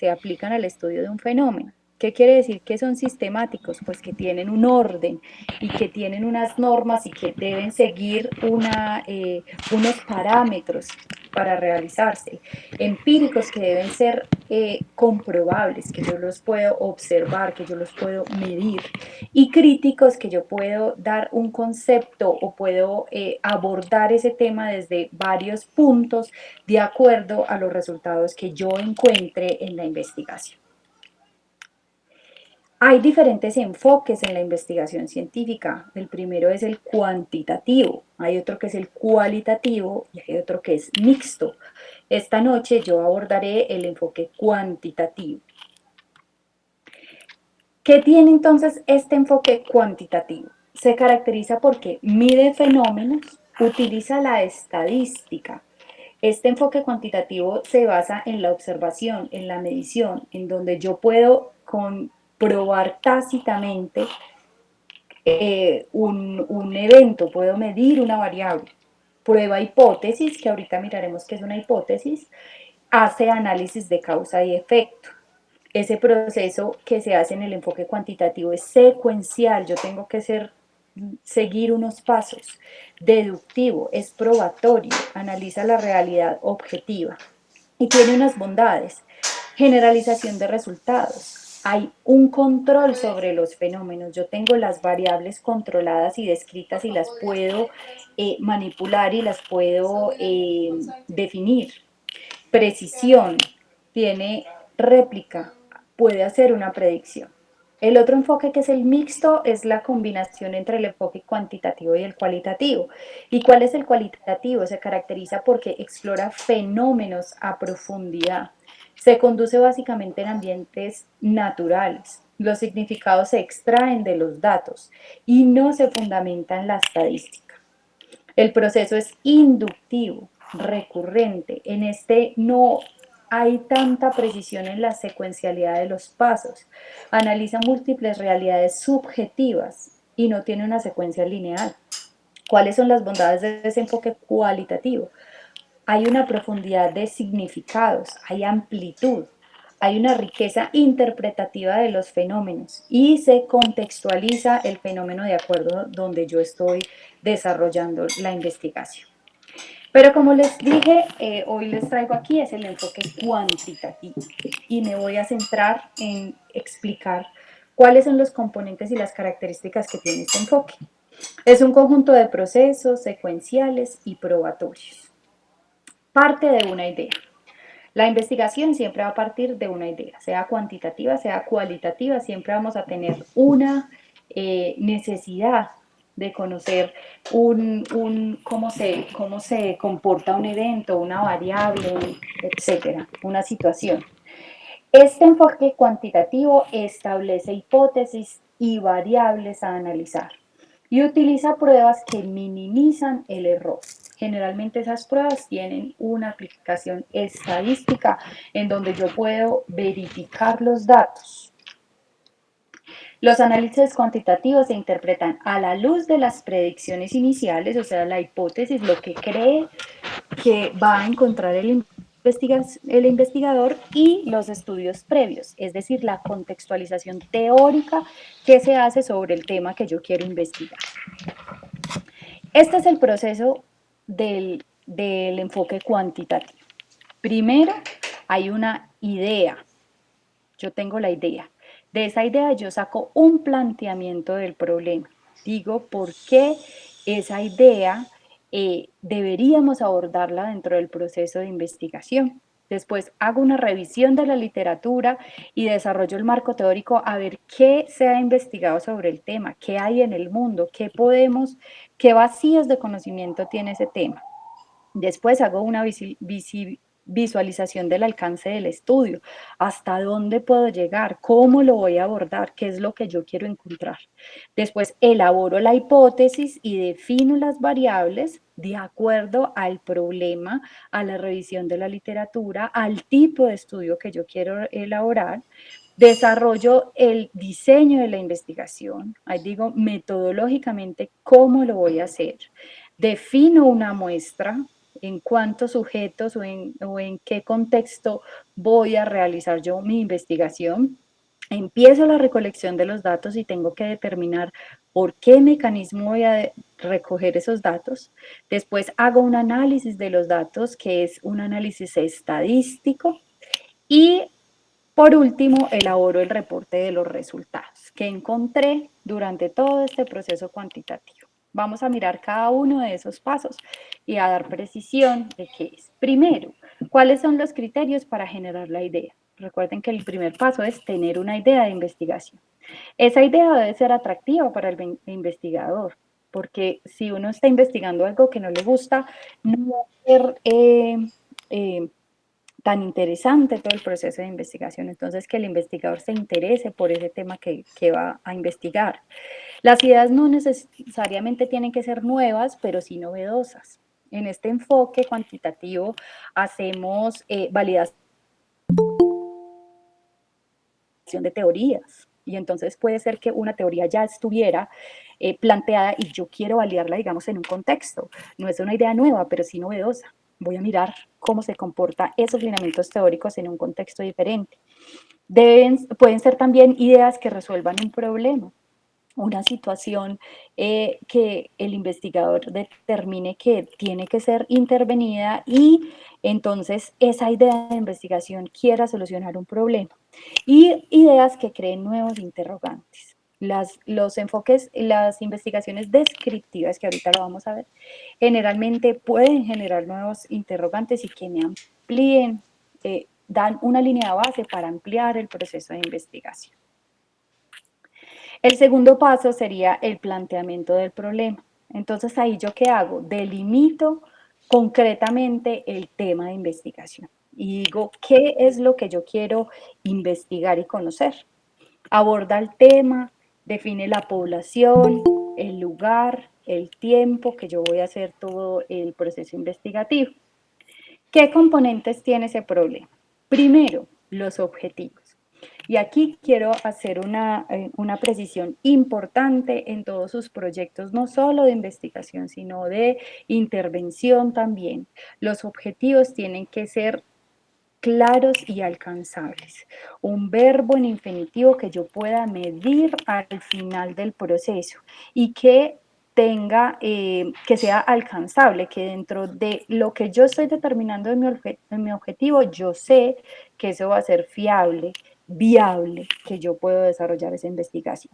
se aplican al estudio de un fenómeno. ¿Qué quiere decir que son sistemáticos? Pues que tienen un orden y que tienen unas normas y que deben seguir unos parámetros para realizarse. Empíricos que deben ser comprobables, que yo los puedo observar, que yo los puedo medir. Y críticos que yo puedo dar un concepto o puedo abordar ese tema desde varios puntos de acuerdo a los resultados que yo encuentre en la investigación. Hay diferentes enfoques en la investigación científica. El primero es el cuantitativo, hay otro que es el cualitativo y hay otro que es mixto. Esta noche yo abordaré el enfoque cuantitativo. ¿Qué tiene entonces este enfoque cuantitativo? Se caracteriza porque mide fenómenos, utiliza la estadística. Este enfoque cuantitativo se basa en la observación, en la medición, en donde yo puedo comprobar tácitamente un evento, puedo medir una variable. Prueba hipótesis, que ahorita miraremos qué es una hipótesis, hace análisis de causa y efecto. Ese proceso que se hace en el enfoque cuantitativo es secuencial, yo tengo que seguir unos pasos. Deductivo, es probatorio, analiza la realidad objetiva y tiene unas bondades. Generalización de resultados. Hay un control sobre los fenómenos. Yo tengo las variables controladas y descritas y las puedo manipular y las puedo definir. Precisión. Tiene réplica. Puede hacer una predicción. El otro enfoque, que es el mixto, es la combinación entre el enfoque cuantitativo y el cualitativo. ¿Y cuál es el cualitativo? Se caracteriza porque explora fenómenos a profundidad. Se conduce básicamente en ambientes naturales. Los significados se extraen de los datos y no se fundamenta en la estadística. El proceso es inductivo, recurrente. En este no hay tanta precisión en la secuencialidad de los pasos. Analiza múltiples realidades subjetivas y no tiene una secuencia lineal. ¿Cuáles son las bondades de ese enfoque cualitativo? Hay una profundidad de significados, hay amplitud, hay una riqueza interpretativa de los fenómenos y se contextualiza el fenómeno de acuerdo donde yo estoy desarrollando la investigación. Pero como les dije, hoy les traigo aquí es el enfoque cuantitativo y me voy a centrar en explicar cuáles son los componentes y las características que tiene este enfoque. Es un conjunto de procesos secuenciales y probatorios. Parte de una idea. La investigación siempre va a partir de una idea, sea cuantitativa, sea cualitativa, siempre vamos a tener una necesidad de conocer cómo se comporta un evento, una variable, etcétera, una situación. Este enfoque cuantitativo establece hipótesis y variables a analizar y utiliza pruebas que minimizan el error. Generalmente esas pruebas tienen una aplicación estadística en donde yo puedo verificar los datos. Los análisis cuantitativos se interpretan a la luz de las predicciones iniciales, o sea, la hipótesis, lo que cree que va a encontrar el investigador, y los estudios previos, es decir, la contextualización teórica que se hace sobre el tema que yo quiero investigar. Este es el proceso del enfoque cuantitativo. Primero, hay una idea. Yo tengo la idea. De esa idea yo saco un planteamiento del problema. Digo por qué esa idea deberíamos abordarla dentro del proceso de investigación. Después hago una revisión de la literatura y desarrollo el marco teórico a ver qué se ha investigado sobre el tema, qué hay en el mundo, qué vacíos de conocimiento tiene ese tema. Después hago una visualización del alcance del estudio, hasta dónde puedo llegar, cómo lo voy a abordar, qué es lo que yo quiero encontrar. Después elaboro la hipótesis y defino las variables de acuerdo al problema, a la revisión de la literatura, al tipo de estudio que yo quiero elaborar. Desarrollo el diseño de la investigación, ahí digo metodológicamente cómo lo voy a hacer. Defino una muestra, en cuántos sujetos o en qué contexto voy a realizar yo mi investigación. Empiezo la recolección de los datos y tengo que determinar por qué mecanismo voy a recoger esos datos. Después hago un análisis de los datos, que es un análisis estadístico. Y por último, elaboro el reporte de los resultados que encontré durante todo este proceso cuantitativo. Vamos a mirar cada uno de esos pasos y a dar precisión de qué es. Primero, ¿cuáles son los criterios para generar la idea? Recuerden que el primer paso es tener una idea de investigación. Esa idea debe ser atractiva para el investigador, porque si uno está investigando algo que no le gusta, no va a ser eh, tan interesante todo el proceso de investigación. Entonces, que el investigador se interese por ese tema que va a investigar. Las ideas no necesariamente tienen que ser nuevas, pero sí novedosas. En este enfoque cuantitativo hacemos validación de teorías. Y entonces puede ser que una teoría ya estuviera planteada y yo quiero validarla, digamos, en un contexto. No es una idea nueva, pero sí novedosa. Voy a mirar cómo se comportan esos lineamientos teóricos en un contexto diferente. Pueden ser también ideas que resuelvan un problema, una situación que el investigador determine que tiene que ser intervenida y entonces esa idea de investigación quiera solucionar un problema. Y ideas que creen nuevos interrogantes. Los enfoques, las investigaciones descriptivas, que ahorita lo vamos a ver, generalmente pueden generar nuevos interrogantes y que me amplíen, dan una línea de base para ampliar el proceso de investigación. El segundo paso sería el planteamiento del problema. Entonces, ahí yo qué hago? Delimito concretamente el tema de investigación y digo qué es lo que yo quiero investigar y conocer. Aborda el tema, define la población, el lugar, el tiempo que yo voy a hacer todo el proceso investigativo. ¿Qué componentes tiene ese problema? Primero, los objetivos. Y aquí quiero hacer una precisión importante en todos sus proyectos, no solo de investigación, sino de intervención también. Los objetivos tienen que ser claros y alcanzables. Un verbo en infinitivo que yo pueda medir al final del proceso y que tenga, que sea alcanzable, que dentro de lo que yo estoy determinando en mi objetivo, yo sé que eso va a ser fiable, viable, que yo puedo desarrollar esa investigación.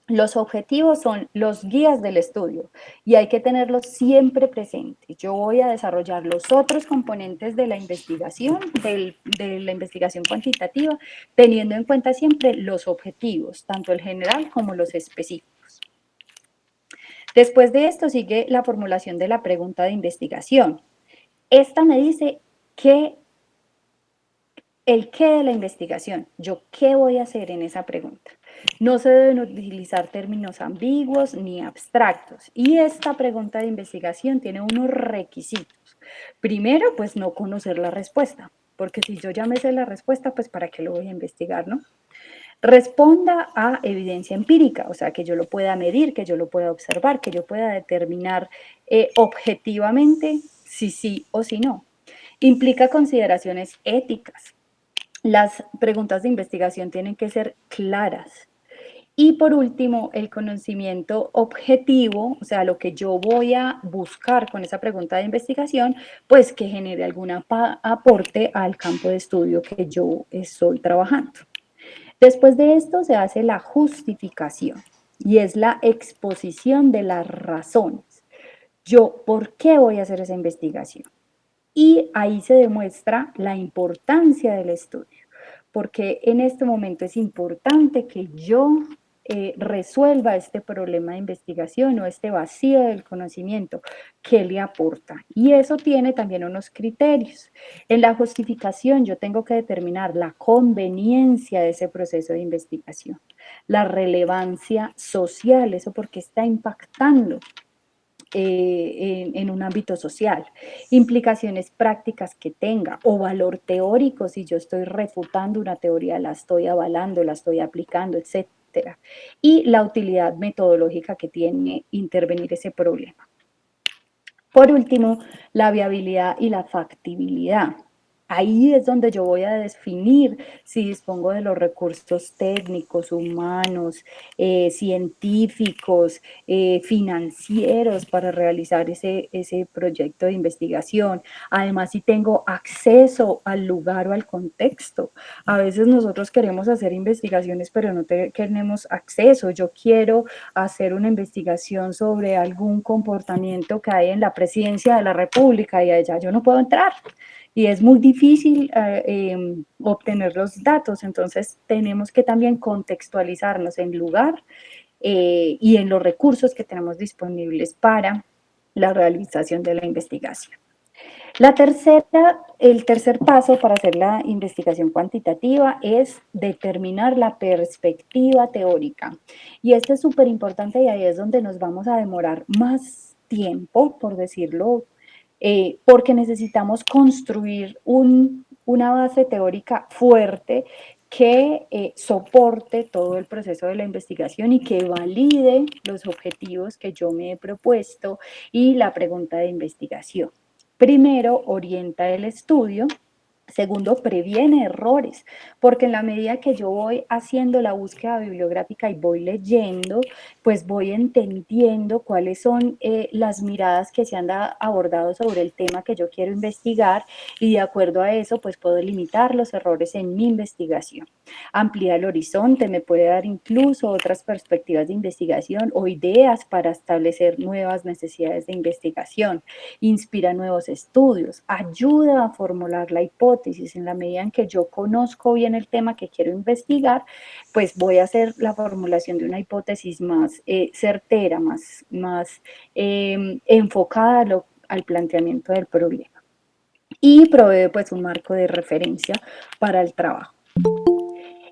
Los objetivos son los guías del estudio y hay que tenerlos siempre presentes. Yo voy a desarrollar los otros componentes de la investigación, de la investigación cuantitativa, teniendo en cuenta siempre los objetivos, tanto el general como los específicos. Después de esto sigue la formulación de la pregunta de investigación. Esta me dice el qué de la investigación. Yo qué voy a hacer en esa pregunta. No se deben utilizar términos ambiguos ni abstractos. Y esta pregunta de investigación tiene unos requisitos. Primero, pues no conocer la respuesta, porque si yo ya me sé la respuesta, pues para qué lo voy a investigar, ¿no? Responda a evidencia empírica, o sea, que yo lo pueda medir, que yo lo pueda observar, que yo pueda determinar objetivamente si sí o si no. Implica consideraciones éticas. Las preguntas de investigación tienen que ser claras. Y por último, el conocimiento objetivo, o sea, lo que yo voy a buscar con esa pregunta de investigación, pues que genere algún aporte al campo de estudio que yo estoy trabajando. Después de esto se hace la justificación y es la exposición de las razones. Yo, ¿por qué voy a hacer esa investigación? Y ahí se demuestra la importancia del estudio, porque en este momento es importante que yo resuelva este problema de investigación o este vacío del conocimiento que le aporta. Y eso tiene también unos criterios. En la justificación yo tengo que determinar la conveniencia de ese proceso de investigación, la relevancia social, eso porque está impactando en un ámbito social, implicaciones prácticas que tenga o valor teórico si yo estoy refutando una teoría, la estoy avalando, la estoy aplicando, etcétera, y la utilidad metodológica que tiene intervenir ese problema. Por último, la viabilidad y la factibilidad. Ahí es donde yo voy a definir si dispongo de los recursos técnicos, humanos, científicos, financieros para realizar ese proyecto de investigación. Además, si tengo acceso al lugar o al contexto. A veces nosotros queremos hacer investigaciones, pero no tenemos acceso. Yo quiero hacer una investigación sobre algún comportamiento que hay en la presidencia de la República y allá yo no puedo entrar y es muy difícil obtener los datos, entonces tenemos que también contextualizarnos en lugar y en los recursos que tenemos disponibles para la realización de la investigación. El tercer paso para hacer la investigación cuantitativa es determinar la perspectiva teórica. Y esto es súper importante y ahí es donde nos vamos a demorar más tiempo, por decirlo, porque necesitamos construir una base teórica fuerte que soporte todo el proceso de la investigación y que valide los objetivos que yo me he propuesto y la pregunta de investigación. Primero, orienta el estudio. Segundo, previene errores, porque en la medida que yo voy haciendo la búsqueda bibliográfica y voy leyendo, pues voy entendiendo cuáles son las miradas que se han abordado sobre el tema que yo quiero investigar y de acuerdo a eso, pues puedo limitar los errores en mi investigación. Amplía el horizonte, me puede dar incluso otras perspectivas de investigación o ideas para establecer nuevas necesidades de investigación. Inspira nuevos estudios, ayuda a formular la hipótesis. En la medida en que yo conozco bien el tema que quiero investigar, pues voy a hacer la formulación de una hipótesis más certera, más enfocada al planteamiento del problema. Y provee pues un marco de referencia para el trabajo.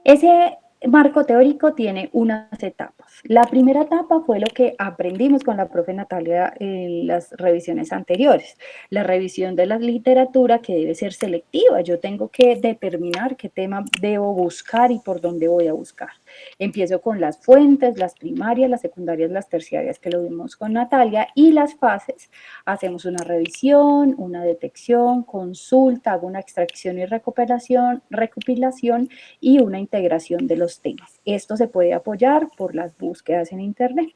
Ese marco teórico tiene unas etapas. La primera etapa fue lo que aprendimos con la profe Natalia en las revisiones anteriores, la revisión de la literatura que debe ser selectiva. Yo tengo que determinar qué tema debo buscar y por dónde voy a buscar. Empiezo con las fuentes, las primarias, las secundarias, las terciarias, que lo vimos con Natalia, y las fases. Hacemos una revisión, una detección, consulta, hago una extracción y recopilación y una integración de los temas. Esto se puede apoyar por las búsquedas en Internet.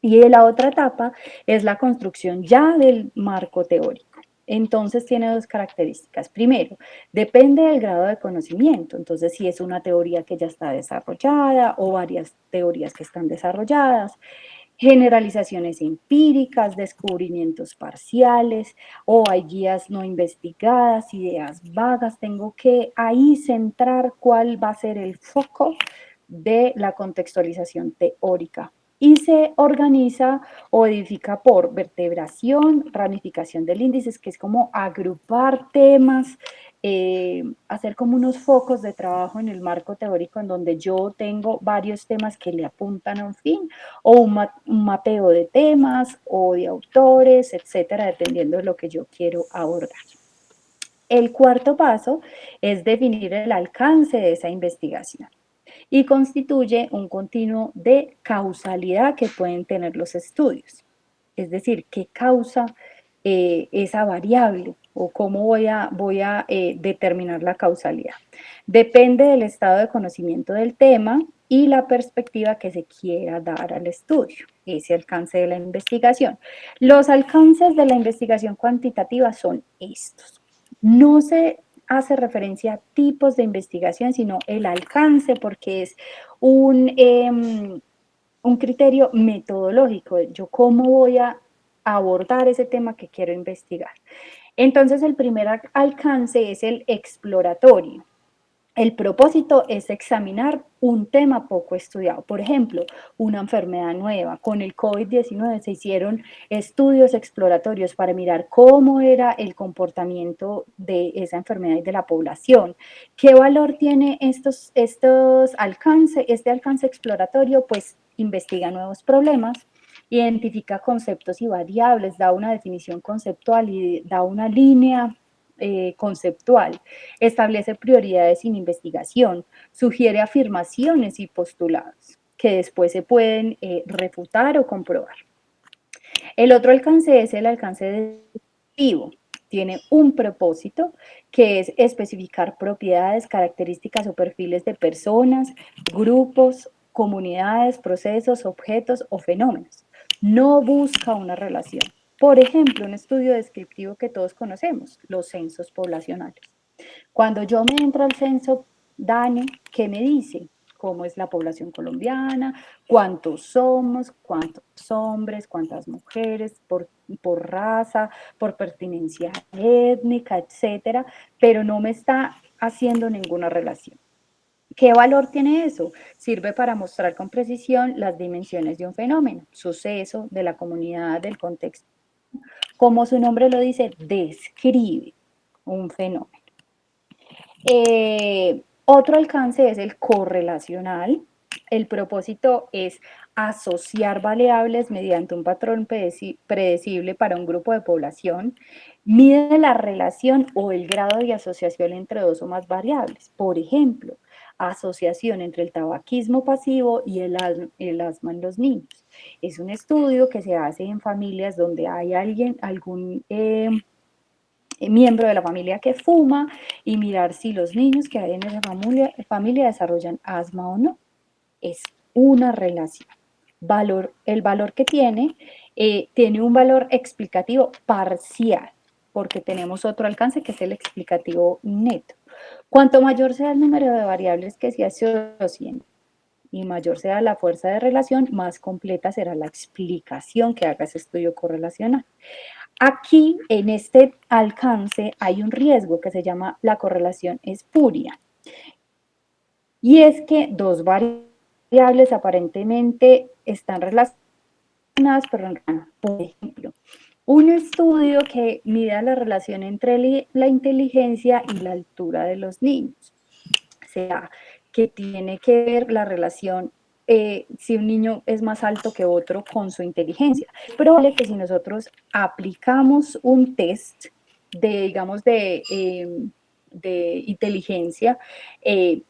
Y la otra etapa es la construcción ya del marco teórico. Entonces tiene dos características. Primero, depende del grado de conocimiento. Entonces, si es una teoría que ya está desarrollada o varias teorías que están desarrolladas, generalizaciones empíricas, descubrimientos parciales o hay guías no investigadas, ideas vagas. Tengo que ahí centrar cuál va a ser el foco de la contextualización teórica. Y se organiza o edifica por vertebración, ramificación del índice, que es como agrupar temas, hacer como unos focos de trabajo en el marco teórico en donde yo tengo varios temas que le apuntan a un fin, o un mapeo de temas o de autores, etcétera, dependiendo de lo que yo quiero abordar. El cuarto paso es definir el alcance de esa investigación y constituye un continuo de causalidad que pueden tener los estudios. Es decir, qué causa esa variable o cómo voy a determinar la causalidad. Depende del estado de conocimiento del tema y la perspectiva que se quiera dar al estudio, ese alcance de la investigación. Los alcances de la investigación cuantitativa son estos. No se hace referencia a tipos de investigación, sino el alcance, porque es un criterio metodológico. Yo cómo voy a abordar ese tema que quiero investigar. Entonces, el primer alcance es el exploratorio. El propósito es examinar un tema poco estudiado. Por ejemplo, una enfermedad nueva. Con el COVID-19 se hicieron estudios exploratorios para mirar cómo era el comportamiento de esa enfermedad y de la población. ¿Qué valor tiene estos alcances, este alcance exploratorio? Pues investiga nuevos problemas, identifica conceptos y variables, da una definición conceptual y da una línea conceptual, establece prioridades sin investigación, sugiere afirmaciones y postulados que después se pueden refutar o comprobar. El otro alcance es el alcance descriptivo. Tiene un propósito que es especificar propiedades, características o perfiles de personas, grupos, comunidades, procesos, objetos o fenómenos. No busca una relación. Por ejemplo, un estudio descriptivo que todos conocemos, los censos poblacionales. Cuando yo me entro al censo, Dani, ¿qué me dice? ¿Cómo es la población colombiana? ¿Cuántos somos? ¿Cuántos hombres? ¿Cuántas mujeres? Por raza, por pertinencia étnica, etcétera? Pero no me está haciendo ninguna relación. ¿Qué valor tiene eso? Sirve para mostrar con precisión las dimensiones de un fenómeno, suceso, de la comunidad, del contexto. Como su nombre lo dice, describe un fenómeno. Otro alcance es el correlacional. El propósito es asociar variables mediante un patrón predecible para un grupo de población. Mide la relación o el grado de asociación entre dos o más variables. Por ejemplo, asociación entre el tabaquismo pasivo y el asma en los niños. Es un estudio que se hace en familias donde hay algún miembro de la familia que fuma y mirar si los niños que hay en esa familia desarrollan asma o no. Es una relación. El valor que tiene un valor explicativo parcial, porque tenemos otro alcance que es el explicativo neto. Cuanto mayor sea el número de variables que se asocien y mayor sea la fuerza de relación, más completa será la explicación que haga ese estudio correlacional. Aquí, en este alcance, hay un riesgo que se llama la correlación espuria. Y es que dos variables aparentemente están relacionadas, pero no. Por ejemplo, un estudio que mida la relación entre la inteligencia y la altura de los niños. O sea, que tiene que ver la relación si un niño es más alto que otro con su inteligencia. Es probable que si nosotros aplicamos un test de, digamos, de inteligencia, eh,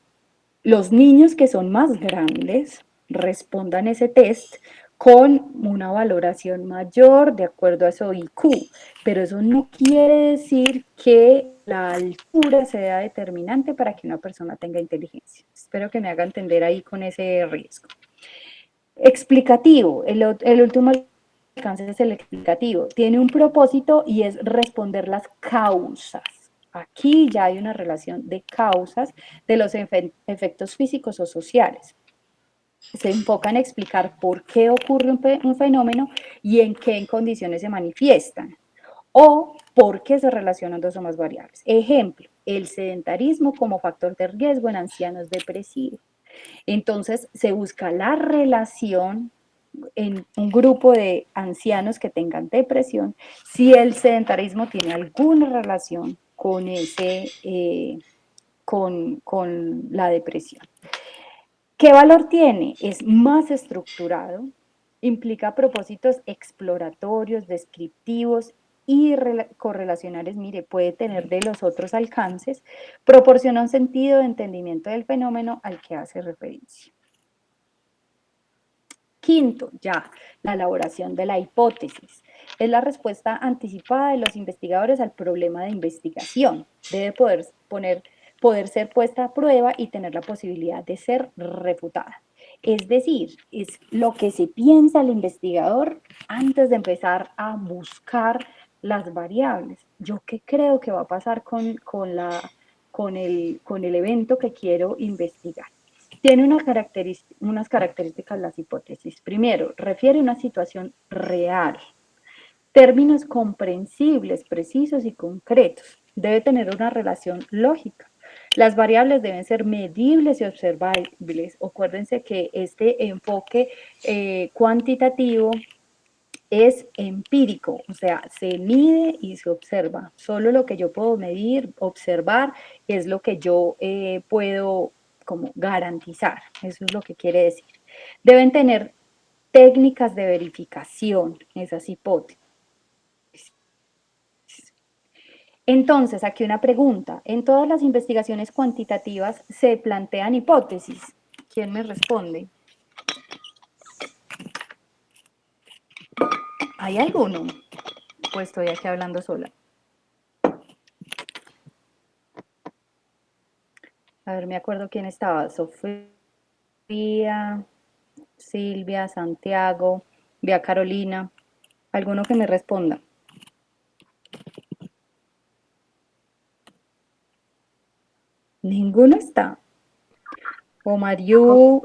los niños que son más grandes respondan ese test con una valoración mayor de acuerdo a su IQ, pero eso no quiere decir que la altura sea determinante para que una persona tenga inteligencia. Espero que me haga entender ahí con ese riesgo. Explicativo, el último alcance es el explicativo. Tiene un propósito y es responder las causas. Aquí ya hay una relación de causas de los efectos físicos o sociales. Se enfoca en explicar por qué ocurre un fenómeno y en qué condiciones se manifiestan o por qué se relacionan dos o más variables. Ejemplo, el sedentarismo como factor de riesgo en ancianos depresivos. Entonces se busca la relación en un grupo de ancianos que tengan depresión, si el sedentarismo tiene alguna relación con con la depresión. ¿Qué valor tiene? Es más estructurado, implica propósitos exploratorios, descriptivos y correlacionales. Mire, puede tener de los otros alcances, proporciona un sentido de entendimiento del fenómeno al que hace referencia. Quinto, ya, la elaboración de la hipótesis. Es la respuesta anticipada de los investigadores al problema de investigación. Debe poder ser puesta a prueba y tener la posibilidad de ser refutada. Es decir, es lo que se piensa el investigador antes de empezar a buscar las variables. ¿Yo qué creo que va a pasar con el evento que quiero investigar? Tiene unas características las hipótesis. Primero, refiere a una situación real. Términos comprensibles, precisos y concretos. Debe tener una relación lógica. Las variables deben ser medibles y observables. Acuérdense que este enfoque cuantitativo es empírico, o sea, se mide y se observa. Solo lo que yo puedo medir, observar, es lo que yo puedo como garantizar. Eso es lo que quiere decir. Deben tener técnicas de verificación, esas hipótesis. Entonces, aquí una pregunta. En todas las investigaciones cuantitativas se plantean hipótesis. ¿Quién me responde? ¿Hay alguno? Pues estoy aquí hablando sola. A ver, me acuerdo quién estaba. Sofía, Silvia, Santiago, Vía Carolina. ¿Alguno que me responda? Ninguno está. O Mariu,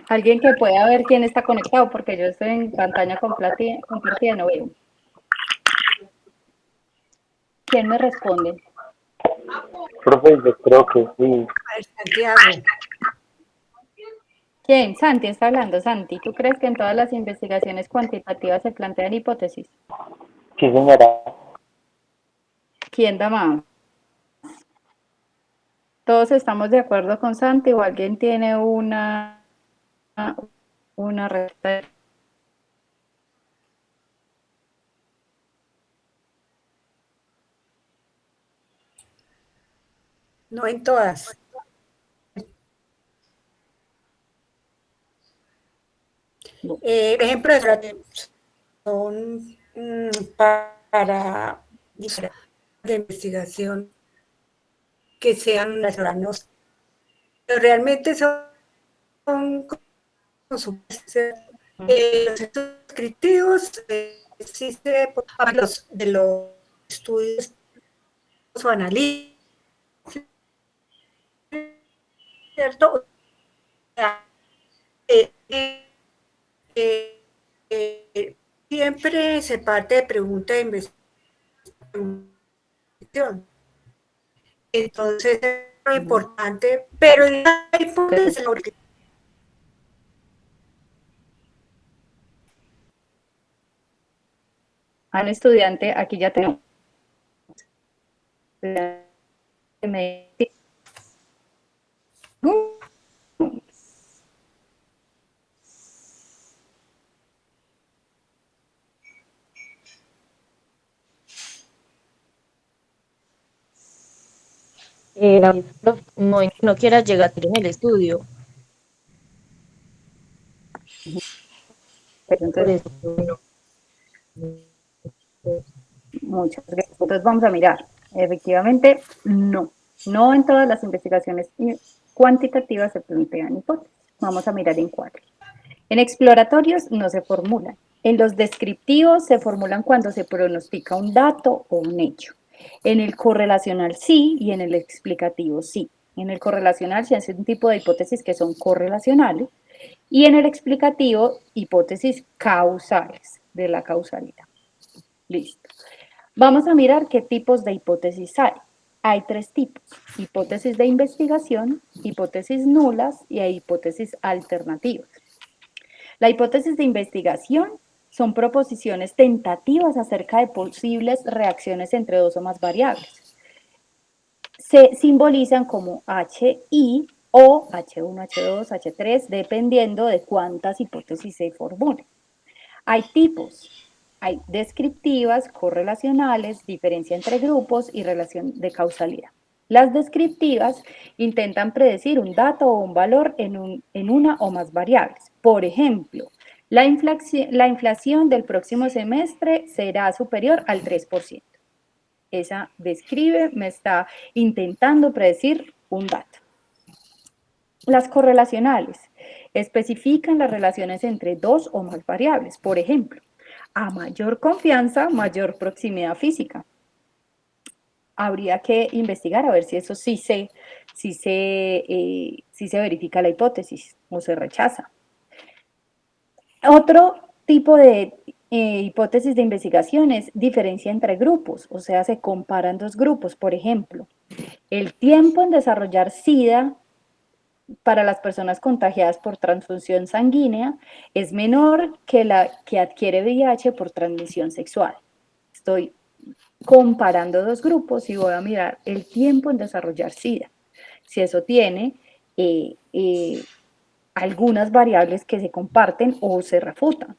alguien que pueda ver quién está conectado, porque yo estoy en pantalla compartida, no veo. ¿Quién me responde? Profe, yo creo que sí. Santiago. ¿Quién? Santi está hablando. Santi, ¿tú crees que en todas las investigaciones cuantitativas se plantean hipótesis? Sí, señora. ¿Quién da más? ¿Todos estamos de acuerdo con Santi o alguien tiene una respuesta? No en todas. Ejemplo son para de investigación que sean nacionales, pero realmente son los estudios descriptivos, existe de los estudios o análisis, ¿cierto? O sea, eh, eh, siempre se parte de pregunta de investigación. Entonces, es lo importante, pero la hipótesis, A un estudiante, aquí ya tenemos. La prof no quiera llegar en el estudio. Pero Por entonces, eso, bueno, muchas gracias. Entonces vamos a mirar. Efectivamente, no. No en todas las investigaciones cuantitativas se plantean hipótesis. Vamos a mirar en cuáles. En exploratorios no se formulan. En los descriptivos se formulan cuando se pronostica un dato o un hecho. En el correlacional sí y en el explicativo sí. En el correlacional se hace un tipo de hipótesis que son correlacionales y en el explicativo hipótesis causales de la causalidad. Listo. Vamos a mirar qué tipos de hipótesis hay. Hay tres tipos: hipótesis de investigación, hipótesis nulas y hay hipótesis alternativas. La hipótesis de investigación son proposiciones tentativas acerca de posibles reacciones entre dos o más variables. Se simbolizan como HI o H1, H2, H3, dependiendo de cuántas hipótesis se formulen. Hay tipos, hay descriptivas, correlacionales, diferencia entre grupos y relación de causalidad. Las descriptivas intentan predecir un dato o un valor en una o más variables. Por ejemplo, la inflación del próximo semestre será superior al 3%. Esa describe, me está intentando predecir un dato. Las correlacionales especifican las relaciones entre dos o más variables. Por ejemplo, a mayor confianza, mayor proximidad física. Habría que investigar a ver si eso sí se verifica la hipótesis o se rechaza. Otro tipo de hipótesis de investigación es diferencia entre grupos, o sea, se comparan dos grupos. Por ejemplo, el tiempo en desarrollar SIDA para las personas contagiadas por transfusión sanguínea es menor que la que adquiere VIH por transmisión sexual. Estoy comparando dos grupos y voy a mirar el tiempo en desarrollar SIDA. Si eso tiene algunas variables que se comparten o se refutan.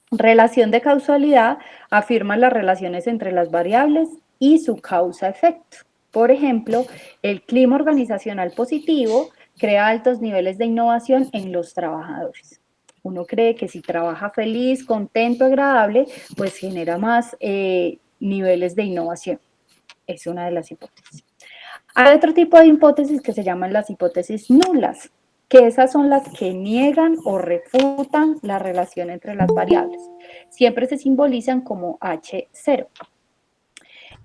Relación de causalidad afirma las relaciones entre las variables y su causa-efecto. Por ejemplo, el clima organizacional positivo crea altos niveles de innovación en los trabajadores. Uno cree que si trabaja feliz, contento, agradable, pues genera más niveles de innovación. Es una de las hipótesis. Hay otro tipo de hipótesis que se llaman las hipótesis nulas, que esas son las que niegan o refutan la relación entre las variables. Siempre se simbolizan como H0.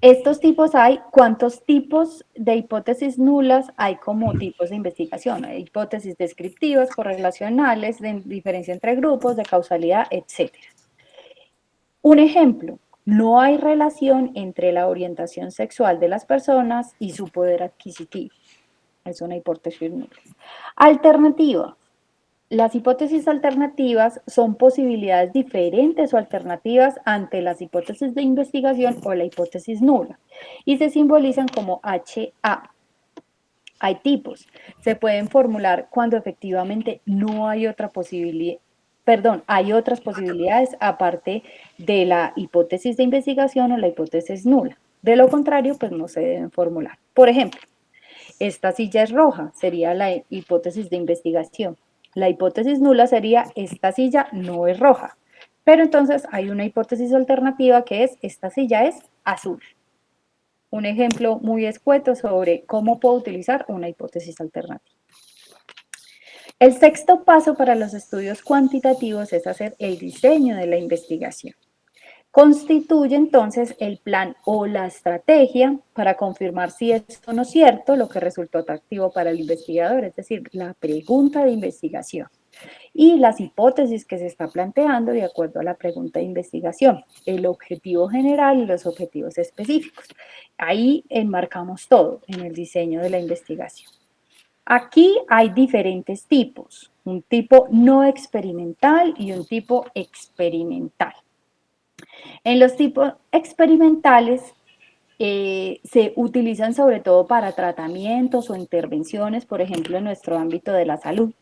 Estos tipos hay, ¿cuántos tipos de hipótesis nulas hay como tipos de investigación? Hay hipótesis descriptivas, correlacionales, de diferencia entre grupos, de causalidad, etc. Un ejemplo, no hay relación entre la orientación sexual de las personas y su poder adquisitivo. Es una hipótesis nula. Alternativa. Las hipótesis alternativas son posibilidades diferentes o alternativas ante las hipótesis de investigación o la hipótesis nula y se simbolizan como HA. Hay tipos. Se pueden formular cuando efectivamente no hay otra posibilidad. Perdón, hay otras posibilidades aparte de la hipótesis de investigación o la hipótesis nula. De lo contrario, pues no se deben formular. Por ejemplo, esta silla es roja, sería la hipótesis de investigación. La hipótesis nula sería esta silla no es roja. Pero entonces hay una hipótesis alternativa que es esta silla es azul. Un ejemplo muy escueto sobre cómo puedo utilizar una hipótesis alternativa. El sexto paso para los estudios cuantitativos es hacer el diseño de la investigación. Constituye entonces el plan o la estrategia para confirmar si es o no cierto lo que resultó atractivo para el investigador, es decir, la pregunta de investigación y las hipótesis que se está planteando de acuerdo a la pregunta de investigación, el objetivo general y los objetivos específicos. Ahí enmarcamos todo en el diseño de la investigación. Aquí hay diferentes tipos, un tipo no experimental y un tipo experimental. En los tipos experimentales se utilizan sobre todo para tratamientos o intervenciones, por ejemplo, en nuestro ámbito de la salud.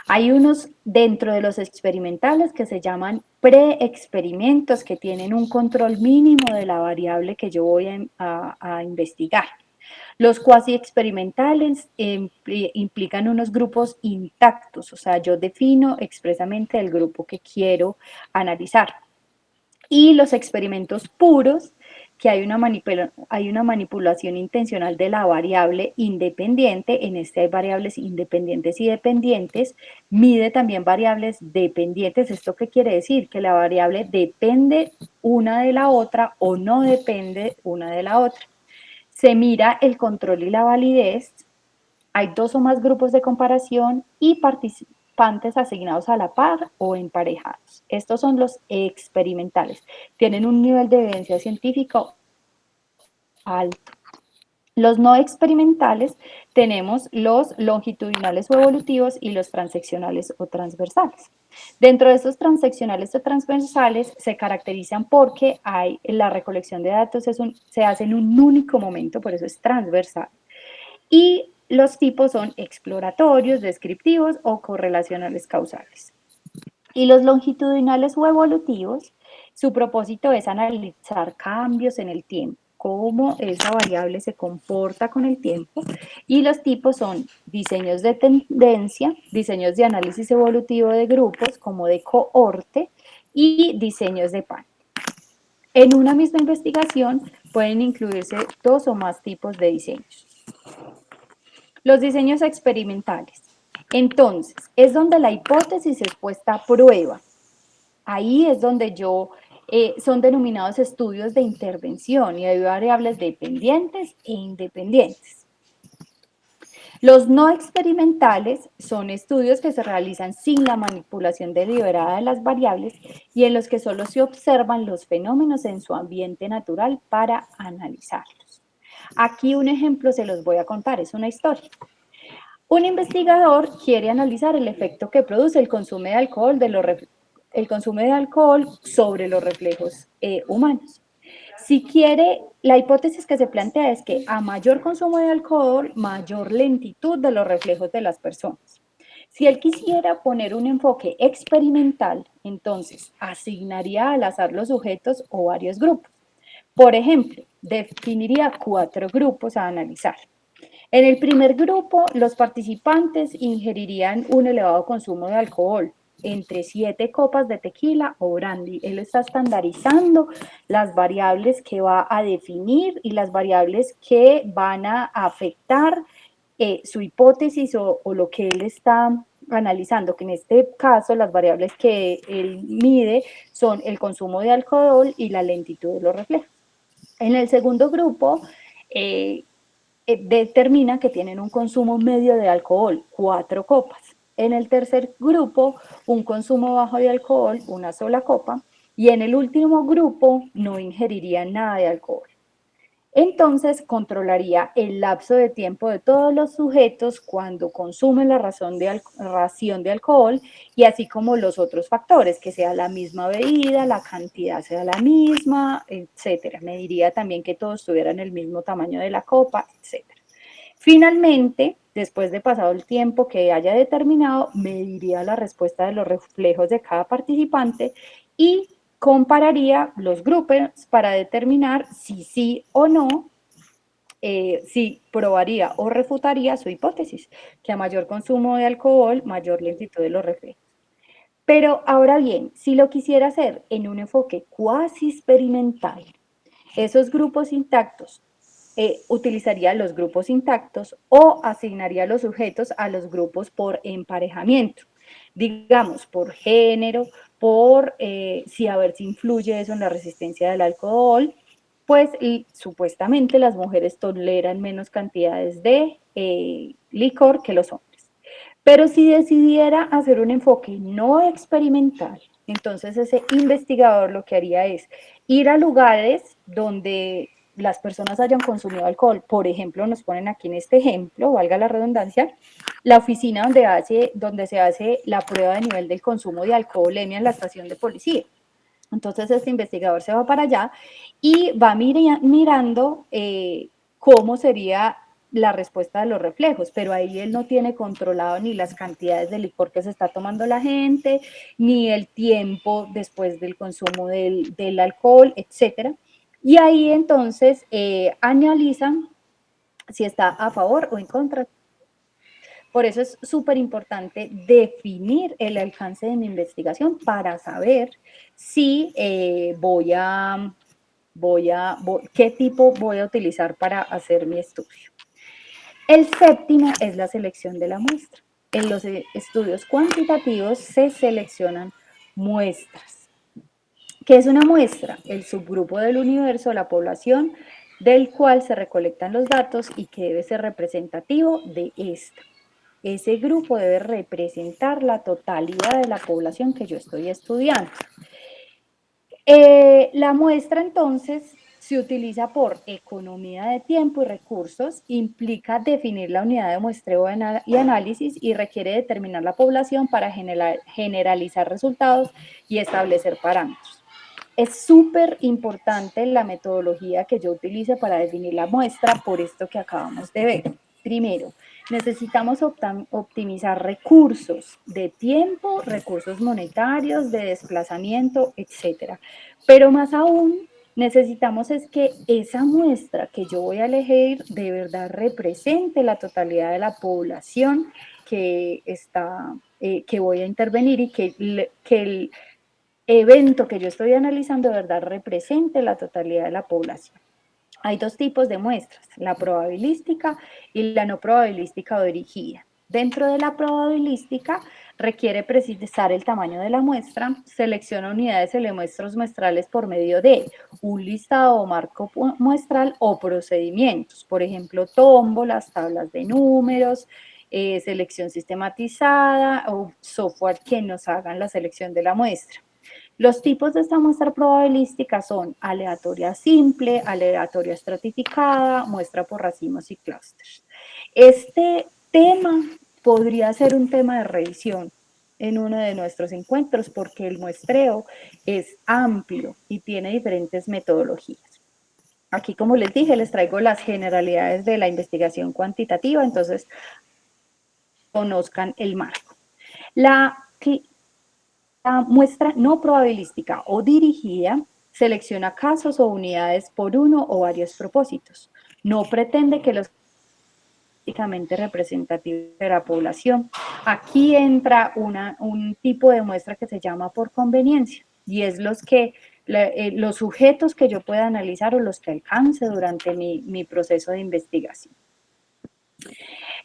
Hay unos dentro de los experimentales que se llaman pre-experimentos que tienen un control mínimo de la variable que yo voy a investigar. Los cuasi experimentales implican unos grupos intactos, o sea, yo defino expresamente el grupo que quiero analizar. Y los experimentos puros, que hay una manipulación intencional de la variable independiente, en este hay variables independientes y dependientes, mide también variables dependientes. ¿Esto qué quiere decir? Que la variable depende una de la otra o no depende una de la otra. Se mira el control y la validez, hay dos o más grupos de comparación y participantes asignados a la par o emparejados. Estos son los experimentales. Tienen un nivel de evidencia científica alto. Los no experimentales tenemos los longitudinales o evolutivos y los transeccionales o transversales. Dentro de estos transeccionales o transversales se caracterizan porque la recolección de datos se hace en un único momento, por eso es transversal. Y los tipos son exploratorios, descriptivos o correlacionales causales. Y los longitudinales o evolutivos, su propósito es analizar cambios en el tiempo, cómo esa variable se comporta con el tiempo. Y los tipos son diseños de tendencia, diseños de análisis evolutivo de grupos, como de cohorte, y diseños de pan. En una misma investigación pueden incluirse dos o más tipos de diseños. Los diseños experimentales. Entonces, es donde la hipótesis es puesta a prueba. Ahí es donde son denominados estudios de intervención y hay variables dependientes e independientes. Los no experimentales son estudios que se realizan sin la manipulación deliberada de las variables y en los que solo se observan los fenómenos en su ambiente natural para analizarlos. Aquí un ejemplo se los voy a contar, es una historia. Un investigador quiere analizar el efecto que produce el consumo de alcohol, sobre los reflejos humanos. Si quiere, la hipótesis que se plantea es que a mayor consumo de alcohol, mayor lentitud de los reflejos de las personas. Si él quisiera poner un enfoque experimental, entonces asignaría al azar los sujetos o varios grupos. Por ejemplo, definiría 4 grupos a analizar. En el primer grupo, los participantes ingerirían un elevado consumo de alcohol, entre 7 copas de tequila o brandy. Él está estandarizando las variables que va a definir y las variables que van a afectar su hipótesis o lo que él está analizando, que en este caso las variables que él mide son el consumo de alcohol y la lentitud de los reflejos. En el segundo grupo, determina que tienen un consumo medio de alcohol, 4 copas. En el tercer grupo, un consumo bajo de alcohol, una sola copa. Y en el último grupo, no ingeriría nada de alcohol. Entonces, controlaría el lapso de tiempo de todos los sujetos cuando consumen la ración de alcohol y así como los otros factores, que sea la misma bebida, la cantidad sea la misma, etcétera. Me diría también que todos tuvieran el mismo tamaño de la copa, etcétera. Finalmente, después de pasado el tiempo que haya determinado, mediría la respuesta de los reflejos de cada participante y compararía los grupos para determinar si sí o no, si probaría o refutaría su hipótesis, que a mayor consumo de alcohol, mayor lentitud de los reflejos. Pero ahora bien, si lo quisiera hacer en un enfoque cuasi experimental, esos grupos intactos, utilizaría los grupos intactos o asignaría los sujetos a los grupos por emparejamiento, digamos, por género, por si a ver si influye eso en la resistencia del alcohol, pues supuestamente las mujeres toleran menos cantidades de licor que los hombres. Pero si decidiera hacer un enfoque no experimental, entonces ese investigador lo que haría es ir a lugares donde las personas hayan consumido alcohol. Por ejemplo, nos ponen aquí en este ejemplo, valga la redundancia, la oficina donde se hace la prueba de nivel del consumo de alcoholemia en la estación de policía. Entonces este investigador se va para allá y va mirando cómo sería la respuesta de los reflejos, pero ahí él no tiene controlado ni las cantidades de licor que se está tomando la gente, ni el tiempo después del consumo del alcohol, etcétera. Y ahí entonces analizan si está a favor o en contra. Por eso es súper importante definir el alcance de mi investigación para saber si qué tipo voy a utilizar para hacer mi estudio. El séptimo es la selección de la muestra. En los estudios cuantitativos se seleccionan muestras. ¿Qué es una muestra? El subgrupo del universo, la población, del cual se recolectan los datos y que debe ser representativo de esta. Ese grupo debe representar la totalidad de la población que yo estoy estudiando. La muestra entonces se utiliza por economía de tiempo y recursos, implica definir la unidad de muestreo y análisis y requiere determinar la población para generalizar resultados y establecer parámetros. Es súper importante la metodología que yo utilice para definir la muestra por esto que acabamos de ver. Primero, necesitamos optimizar recursos de tiempo, recursos monetarios, de desplazamiento, etc. Pero más aún, necesitamos es que esa muestra que yo voy a elegir de verdad represente la totalidad de la población que voy a intervenir y que el evento que yo estoy analizando de verdad represente la totalidad de la población. Hay dos tipos de muestras, la probabilística y la no probabilística o dirigida. Dentro de la probabilística requiere precisar el tamaño de la muestra, selecciona unidades elementos muestrales por medio de un listado o marco muestral o procedimientos, por ejemplo, tómbolas, tablas de números, selección sistematizada o software que nos hagan la selección de la muestra. Los tipos de esta muestra probabilística son aleatoria simple, aleatoria estratificada, muestra por racimos y clústeres. Este tema podría ser un tema de revisión en uno de nuestros encuentros porque el muestreo es amplio y tiene diferentes metodologías. Aquí, como les dije, les traigo las generalidades de la investigación cuantitativa, entonces conozcan el marco. La muestra no probabilística o dirigida selecciona casos o unidades por uno o varios propósitos. No pretende que los representativos de la población. aquí entra un tipo de muestra que se llama por conveniencia, y es los sujetos que yo pueda analizar o los que alcance durante mi proceso de investigación.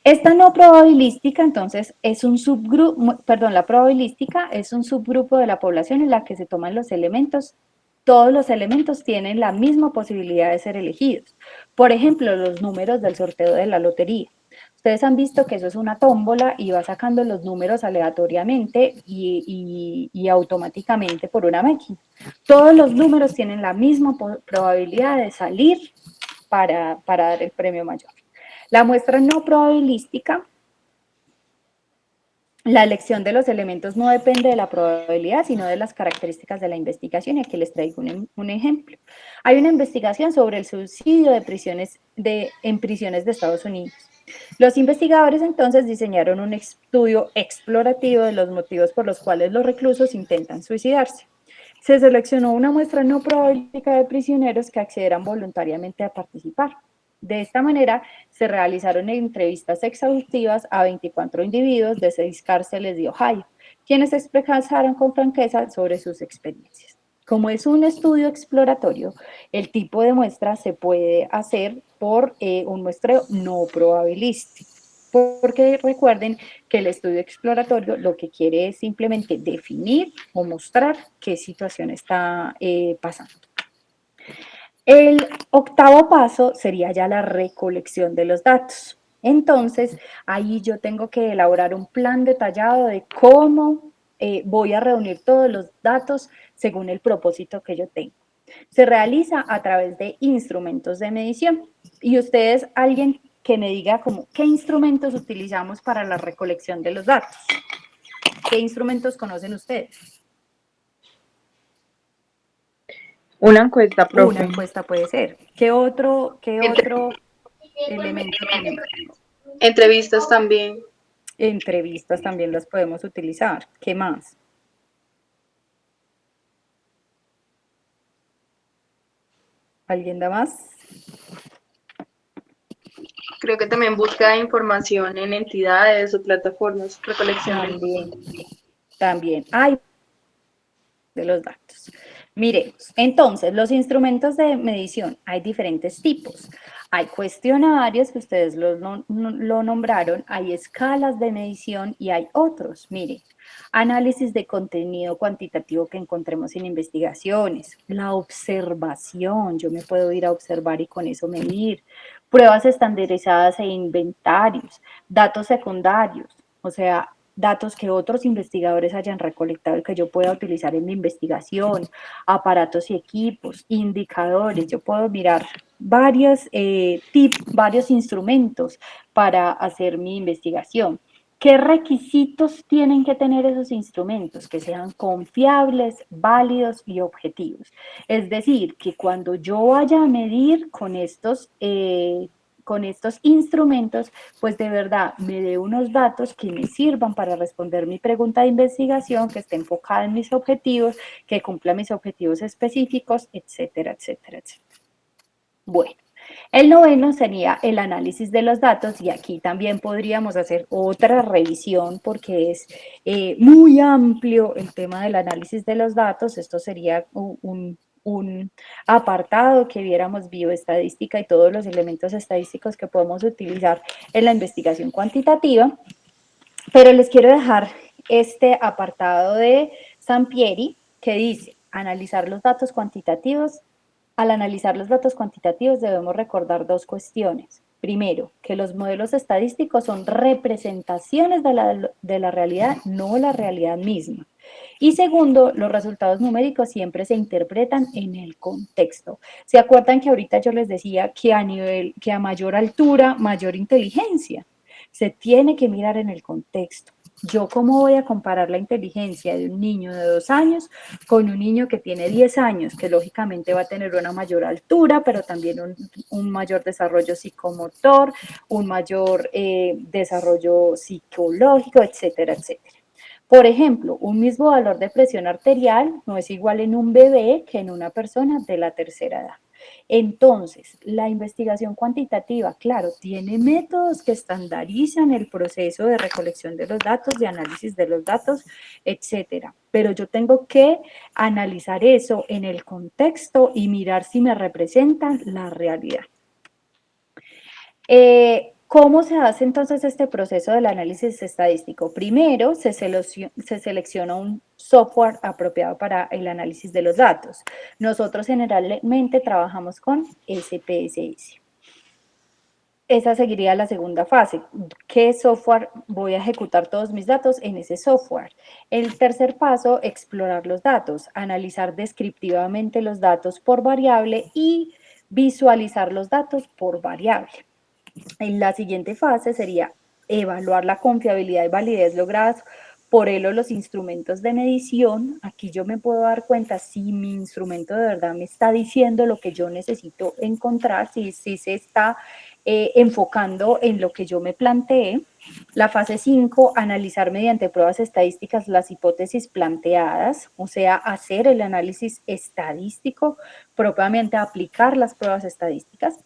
Esta no probabilística, entonces, es un subgrupo, perdón, la probabilística es un subgrupo de la población en la que se toman los elementos. Todos los elementos tienen la misma posibilidad de ser elegidos. Por ejemplo, los números del sorteo de la lotería. Ustedes han visto que eso es una tómbola y va sacando los números aleatoriamente y automáticamente por una máquina. Todos los números tienen la misma probabilidad de salir para dar el premio mayor. La muestra no probabilística, la elección de los elementos no depende de la probabilidad, sino de las características de la investigación. Y aquí les traigo un ejemplo. Hay una investigación sobre el subsidio de prisiones en prisiones de Estados Unidos. Los investigadores entonces diseñaron un estudio explorativo de los motivos por los cuales los reclusos intentan suicidarse. Se seleccionó una muestra no probabilística de prisioneros que accederán voluntariamente a participar. De esta manera, se realizaron entrevistas exhaustivas a 24 individuos de 6 cárceles de Ohio, quienes expresaron con franqueza sobre sus experiencias. Como es un estudio exploratorio, el tipo de muestra se puede hacer por un muestreo no probabilístico, porque recuerden que el estudio exploratorio lo que quiere es simplemente definir o mostrar qué situación está pasando. El octavo paso sería ya la recolección de los datos. Entonces, ahí yo tengo que elaborar un plan detallado de cómo voy a reunir todos los datos según el propósito que yo tengo. Se realiza a través de instrumentos de medición. Y ustedes, alguien que me diga como, ¿qué instrumentos utilizamos para la recolección de los datos? ¿Qué instrumentos conocen ustedes? Una encuesta, profe. Una encuesta puede ser. ¿Qué otro elemento tenemos? Entrevistas también. Entrevistas también las podemos utilizar. ¿Qué más? ¿Alguien da más? Creo que también busca información en entidades o plataformas, recolección También. Hay de los datos. Miremos, entonces, los instrumentos de medición, hay diferentes tipos. Hay cuestionarios, que ustedes lo nombraron, hay escalas de medición y hay otros. Mire, análisis de contenido cuantitativo que encontremos en investigaciones, la observación, yo me puedo ir a observar y con eso medir, pruebas estandarizadas e inventarios, datos secundarios, o sea, datos que otros investigadores hayan recolectado y que yo pueda utilizar en mi investigación, aparatos y equipos, indicadores, yo puedo mirar varios varios instrumentos para hacer mi investigación. ¿Qué requisitos tienen que tener esos instrumentos? Que sean confiables, válidos y objetivos. Es decir, que cuando yo vaya a medir con estos instrumentos, pues de verdad me dé unos datos que me sirvan para responder mi pregunta de investigación, que esté enfocada en mis objetivos, que cumpla mis objetivos específicos, etcétera, etcétera, etcétera. Bueno, el noveno sería el análisis de los datos y aquí también podríamos hacer otra revisión porque es muy amplio el tema del análisis de los datos. Esto sería un apartado que viéramos bioestadística y todos los elementos estadísticos que podemos utilizar en la investigación cuantitativa. Pero les quiero dejar este apartado de Sampieri que dice analizar los datos cuantitativos. Al analizar los datos cuantitativos debemos recordar dos cuestiones. Primero, que los modelos estadísticos son representaciones de la realidad, no la realidad misma. Y segundo, los resultados numéricos siempre se interpretan en el contexto. ¿Se acuerdan que ahorita yo les decía que a mayor altura, mayor inteligencia? Se tiene que mirar en el contexto. ¿Yo cómo voy a comparar la inteligencia de un niño de 2 años con un niño que tiene 10 años, que lógicamente va a tener una mayor altura, pero también un mayor desarrollo psicomotor, un mayor desarrollo psicológico, etcétera, etcétera? Por ejemplo, un mismo valor de presión arterial no es igual en un bebé que en una persona de la tercera edad. Entonces, la investigación cuantitativa, claro, tiene métodos que estandarizan el proceso de recolección de los datos, de análisis de los datos, etcétera. Pero yo tengo que analizar eso en el contexto y mirar si me representan la realidad. ¿Cómo se hace entonces este proceso del análisis estadístico? Primero, se selecciona un software apropiado para el análisis de los datos. Nosotros generalmente trabajamos con SPSS. Esa seguiría la segunda fase. ¿Qué software voy a ejecutar todos mis datos en ese software? El tercer paso, explorar los datos, analizar descriptivamente los datos por variable y visualizar los datos por variable. En la siguiente fase sería evaluar la confiabilidad y validez logradas por él o los instrumentos de medición. Aquí yo me puedo dar cuenta si mi instrumento de verdad me está diciendo lo que yo necesito encontrar, si se está enfocando en lo que yo me planteé. La fase 5, analizar mediante pruebas estadísticas las hipótesis planteadas, o sea, hacer el análisis estadístico, propiamente aplicar las pruebas estadísticas.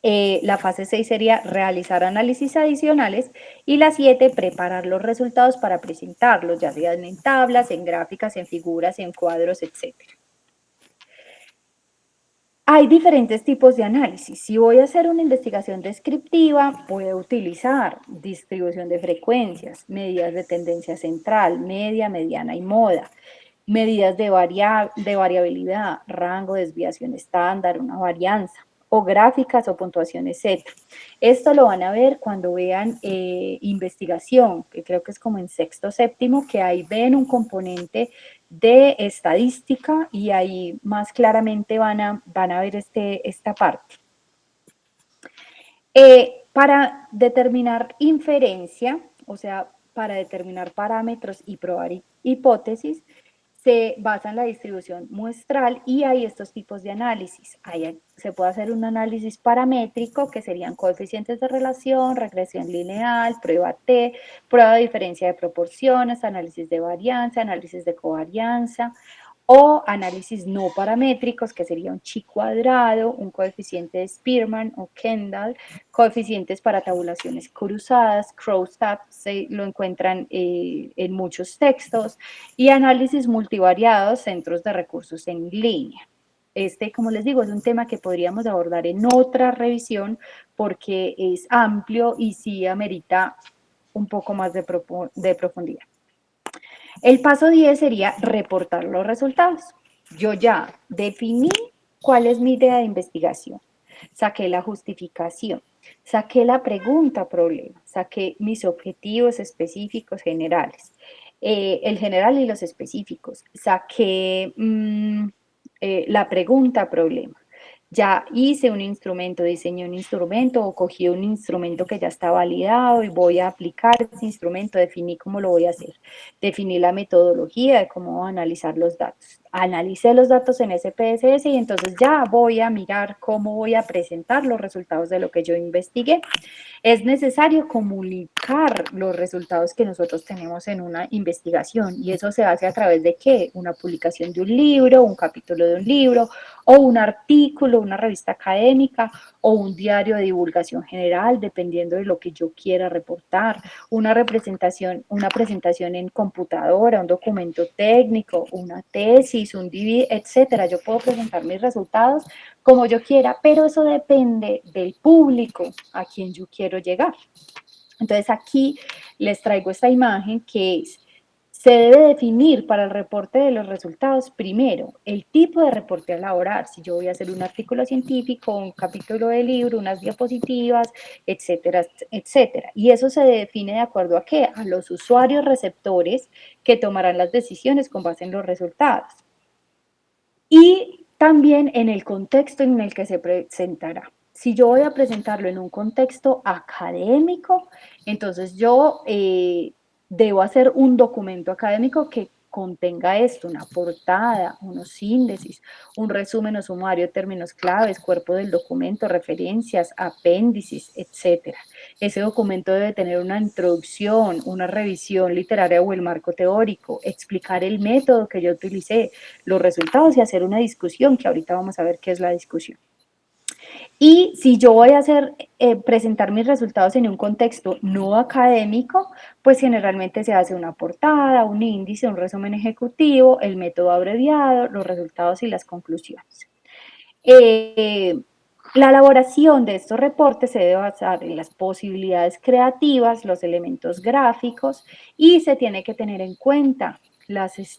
La fase 6 sería realizar análisis adicionales y la 7, preparar los resultados para presentarlos, ya sean en tablas, en gráficas, en figuras, en cuadros, etc. Hay diferentes tipos de análisis. Si voy a hacer una investigación descriptiva, puedo utilizar distribución de frecuencias, medidas de tendencia central, media, mediana y moda, medidas de variabilidad, rango, desviación estándar, una varianza, o gráficas o puntuaciones Z. Esto lo van a ver cuando vean investigación, que creo que es como en sexto, séptimo, que ahí ven un componente de estadística y ahí más claramente van a ver esta parte. Para determinar inferencia, o sea, para determinar parámetros y probar hipótesis, se basa en la distribución muestral y hay estos tipos de análisis. Se puede hacer un análisis paramétrico, que serían coeficientes de relación, regresión lineal, prueba T, prueba de diferencia de proporciones, análisis de varianza, análisis de covarianza, o análisis no paramétricos, que sería un chi cuadrado, un coeficiente de Spearman o Kendall, coeficientes para tabulaciones cruzadas, Crosstab, lo encuentran en muchos textos, y análisis multivariados, centros de recursos en línea. Como les digo, es un tema que podríamos abordar en otra revisión porque es amplio y sí amerita un poco más de profundidad. El paso 10 sería reportar los resultados. Yo ya definí cuál es mi idea de investigación, saqué la justificación, saqué la pregunta problema, saqué mis objetivos específicos generales, el general y los específicos, saqué la pregunta problema. Ya hice un instrumento, diseñé un instrumento o cogí un instrumento que ya está validado y voy a aplicar ese instrumento, definí cómo lo voy a hacer, definí la metodología de cómo analizar los datos. Analicé los datos en SPSS y entonces ya voy a mirar cómo voy a presentar los resultados de lo que yo investigué. Es necesario comunicar los resultados que nosotros tenemos en una investigación y eso se hace a través de ¿qué? Una publicación de un libro, un capítulo de un libro o un artículo, una revista académica o un diario de divulgación general, dependiendo de lo que yo quiera reportar, una presentación en computadora, un documento técnico, una tesis, un DVD, etcétera. Yo puedo presentar mis resultados como yo quiera, pero eso depende del público a quien yo quiero llegar. Entonces aquí les traigo esta imagen que es, se debe definir para el reporte de los resultados primero el tipo de reporte a elaborar, si yo voy a hacer un artículo científico, un capítulo de libro, unas diapositivas, etcétera, etcétera. Y eso se define de acuerdo a ¿qué? A los usuarios receptores que tomarán las decisiones con base en los resultados. Y también en el contexto en el que se presentará. Si yo voy a presentarlo en un contexto académico, entonces yo debo hacer un documento académico que contenga esto, una portada, unos índices, un resumen o sumario, términos claves, cuerpo del documento, referencias, apéndices, etcétera. Ese documento debe tener una introducción, una revisión literaria o el marco teórico, explicar el método que yo utilicé, los resultados y hacer una discusión, que ahorita vamos a ver qué es la discusión. Y si yo voy a presentar mis resultados en un contexto no académico, pues generalmente se hace una portada, un índice, un resumen ejecutivo, el método abreviado, los resultados y las conclusiones. La elaboración de estos reportes se debe basar en las posibilidades creativas, los elementos gráficos y se tiene que tener en cuenta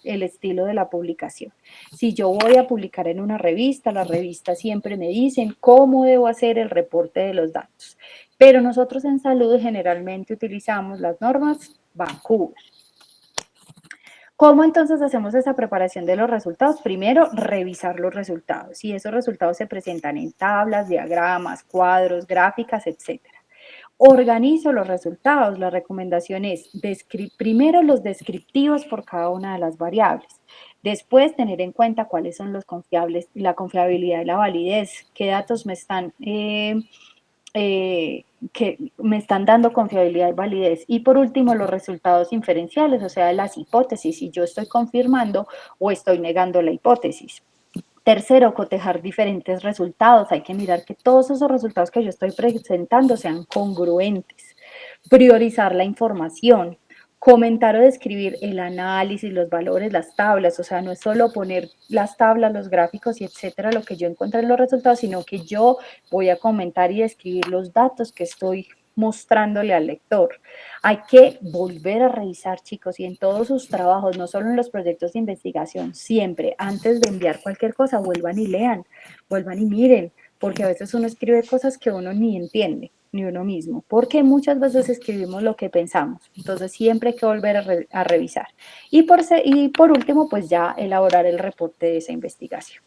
el estilo de la publicación. Si yo voy a publicar en una revista, las revistas siempre me dicen cómo debo hacer el reporte de los datos, pero nosotros en salud generalmente utilizamos las normas Vancouver. ¿Cómo entonces hacemos esa preparación de los resultados? Primero, revisar los resultados y esos resultados se presentan en tablas, diagramas, cuadros, gráficas, etc. Organizo los resultados. La recomendación es primero los descriptivos por cada una de las variables. Después, tener en cuenta cuáles son los confiables, la confiabilidad y la validez, qué datos que me están dando confiabilidad y validez. Y por último, los resultados inferenciales, o sea, las hipótesis, si yo estoy confirmando o estoy negando la hipótesis. Tercero, cotejar diferentes resultados. Hay que mirar que todos esos resultados que yo estoy presentando sean congruentes. Priorizar la información. Comentar o describir el análisis, los valores, las tablas, o sea, no es solo poner las tablas, los gráficos y etcétera, lo que yo encontré en los resultados, sino que yo voy a comentar y describir los datos que estoy mostrándole al lector. Hay que volver a revisar, chicos, y en todos sus trabajos, no solo en los proyectos de investigación, siempre, antes de enviar cualquier cosa, vuelvan y lean, vuelvan y miren, porque a veces uno escribe cosas que uno ni entiende, ni uno mismo, porque muchas veces escribimos lo que pensamos, entonces siempre hay que volver a revisar. Y por último, pues ya elaborar el reporte de esa investigación.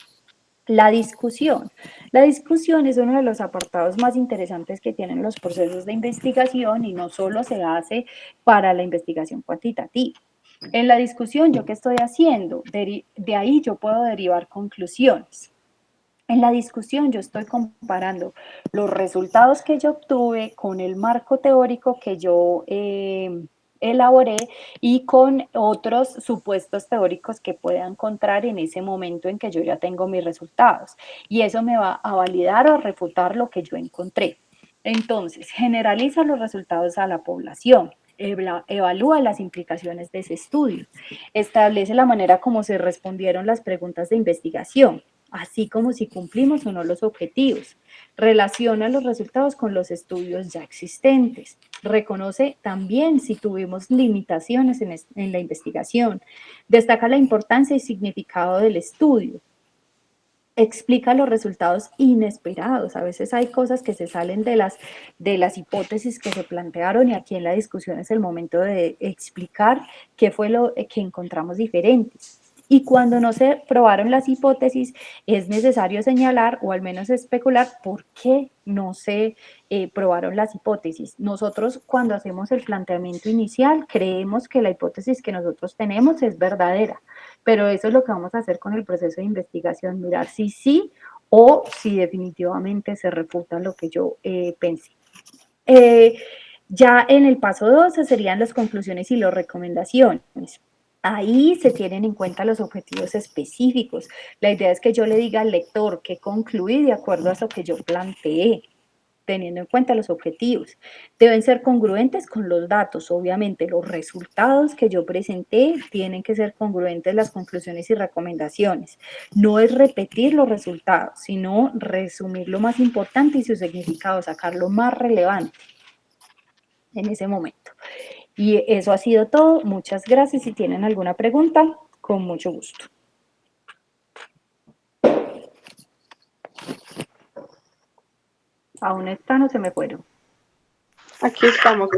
La discusión. La discusión es uno de los apartados más interesantes que tienen los procesos de investigación y no solo se hace para la investigación cuantitativa. En la discusión, ¿yo qué estoy haciendo? De ahí yo puedo derivar conclusiones. En la discusión yo estoy comparando los resultados que yo obtuve con el marco teórico que yo elaboré y con otros supuestos teóricos que pueda encontrar en ese momento en que yo ya tengo mis resultados. Y eso me va a validar o a refutar lo que yo encontré. Entonces, generaliza los resultados a la población. Evalúa las implicaciones de ese estudio. Establece la manera como se respondieron las preguntas de investigación, así como si cumplimos o no los objetivos. Relaciona los resultados con los estudios ya existentes. Reconoce también si tuvimos limitaciones en la investigación. Destaca la importancia y significado del estudio. Explica los resultados inesperados. A veces hay cosas que se salen de las hipótesis que se plantearon y aquí en la discusión es el momento de explicar qué fue lo que encontramos diferentes. Y cuando no se probaron las hipótesis, es necesario señalar o al menos especular por qué no se probaron las hipótesis. Nosotros cuando hacemos el planteamiento inicial creemos que la hipótesis que nosotros tenemos es verdadera, pero eso es lo que vamos a hacer con el proceso de investigación, mirar si sí o si definitivamente se refuta lo que yo pensé. Ya en el paso 2 serían las conclusiones y las recomendaciones. Ahí se tienen en cuenta los objetivos específicos. La idea es que yo le diga al lector que concluí de acuerdo a eso que yo planteé, teniendo en cuenta los objetivos. Deben ser congruentes con los datos, obviamente. Los resultados que yo presenté tienen que ser congruentes las conclusiones y recomendaciones. No es repetir los resultados, sino resumir lo más importante y su significado, sacar lo más relevante en ese momento. Y eso ha sido todo. Muchas gracias. Si tienen alguna pregunta, con mucho gusto. Aún están o se me fueron. Aquí estamos.